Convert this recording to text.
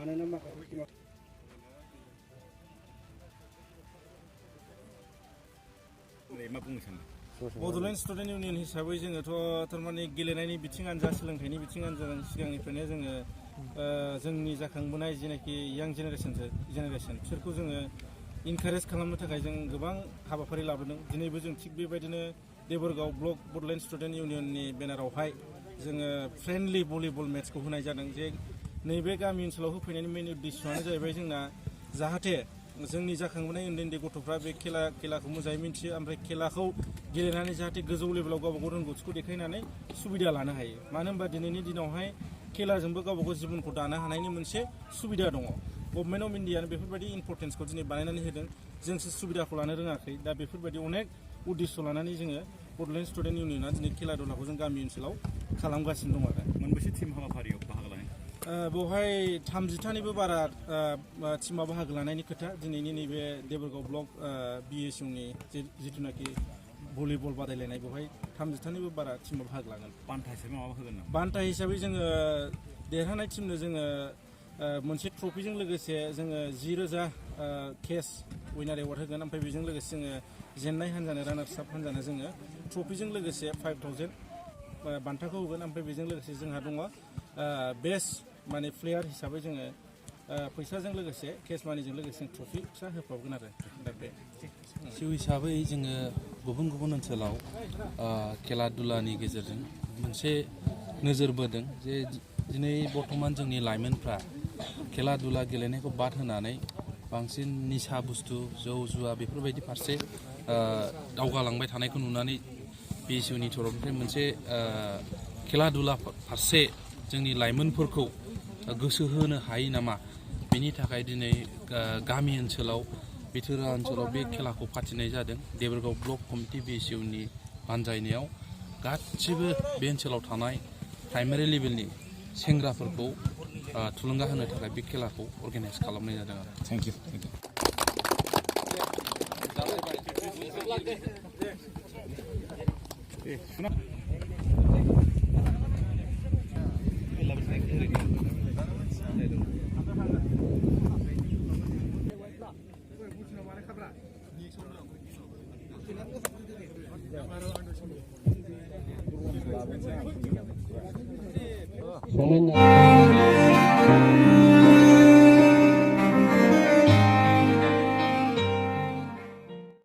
मानोना माखासे मा बुंनो सानो बड'लेण्ड स्टुडेन्ट इउनियन हिसाबै जोङोथ' थारमाने गेलेनायनि बिथिङानो जा सोलोंथाइनि बिथिङानो जा सिगांनिफ्रायनो जोङो जोंनि जाखांबोनाय जेनाखि यां जेनेरेसन बिसोरखौ जोङो इनकारेज खालामनो थाखाय जों गोबां हाबाफारि लाबोदों। दिनैबो जों थिग बेबायदिनो देबोरगाव ब्लक बड'लेण्ड स्टुडेन्ट इउनियननि बेनारावहाय जोङो फ्रेन्डलि भलिबल मेट्सखौ होनाय जादों। जे नैबे गामि ओनसोलाव होफैनायनि मेन उद्देश्यआनो जाहैबाय जोंना जाहाथे जोंनि जाखांबोनाय उन्दै उन्दै गथ'फ्रा बे खेलाखौ मोजाङै मिन्थियो, ओमफ्राय खेलाखौ गेलेनानै जाहाथे गोजौ लेभेलाव गावबा गाव रोंगौथिखौ देखायनानै सुबिदा लानो हायो। मानो होनबा दिनैनि दिनावहाय खेलाजोंबो गावबा गाव जिबनखौ दानो हानायनि मोनसे सुबिदा दङ। गभर्नमेन्ट अफ इन्डियानो बेफोरबायदि इम्परटेन्सखौ दिनै बानायनानै होदों। जोंसो सुबिदाखौ लानो रोङाखै। दा बेफोरबायदि अनेक उद्देश्य लानानै जोङो बड'लेण्ड स्टुडेन्ट इउनियना दिनै खेला दुलाखौ जों गामि ओनसोलाव खालामगासिनो दं आरो। मोनबेसे टिम हाबाफारियाव बाहागो लानाय? बेवहाय 30थानिबो बारा टिमा बाहागो लानायनि खोथा। दिनैनि नैबे देबोरगाव ब्लक BSUनि जिथुनाखि भलिबल बादायलायनाय, बेवहाय 30थानिबो बारा टिमा बाहागो लागोन। बान्था हिसाबै माबा होगोन नामा? बान्था हिसाबै जोङो देरहानाय टिमनो जोङो मोनसे ट्रफिजों लोगोसे जोङो 10,000 केस उइनार एवार्ड होगोन। ओमफ्राय बेजों लोगोसे जोङो जेननाय हान्जानो रानार्स आप हान्जानो जोङो ट्रफिजों लोगोसे 5,000 बान्थाखौ होगोन। ओमफ्राय बेजों लोगोसे जोंहा दङ बेस्ट माने प्लेयार हिसाबै जोङो फैसाजों लोगोसे केस मानिजों लोगोसे ट्रफि फिसा होफावगोन आरो। दा बे सिउ हिसाबै जोङो गुबुन गुबुन ओनसोलाव खेला दुलानि गेजेरजों मोनसे नोजोर बोदों जे दिनै बर्थमान जोंनि लाइमोनफ्रा खेला दुला गेलेनायखौ बाद होनानै बांसिन निसा बुस्थु जौ जुवा बेफोरबायदि फारसे दावगालांबाय थानायखौ नुनानै BSUनि तरफनिफ्राय मोनसे खेला दुला फारसे जोंनि लाइमोनफोरखौ गोसो होनो हायो नामा, बेनि थाखाय दिनै गामि ओनसोलाव बिथोरा ओनसोलाव बे खेलाखौ फाथिनाय जादों। देबोरगाव ब्लक कमिटि BSUनि बानजायनायाव गासिबो बे ओनसोलाव थानाय प्राइमारि लेभेलनि सेंग्राफोरखौ थुलुंगा होनो थाखाय बे खेलाखौ अर्गानाइज खालामनाय जादों आरो। Thank you. Soalnya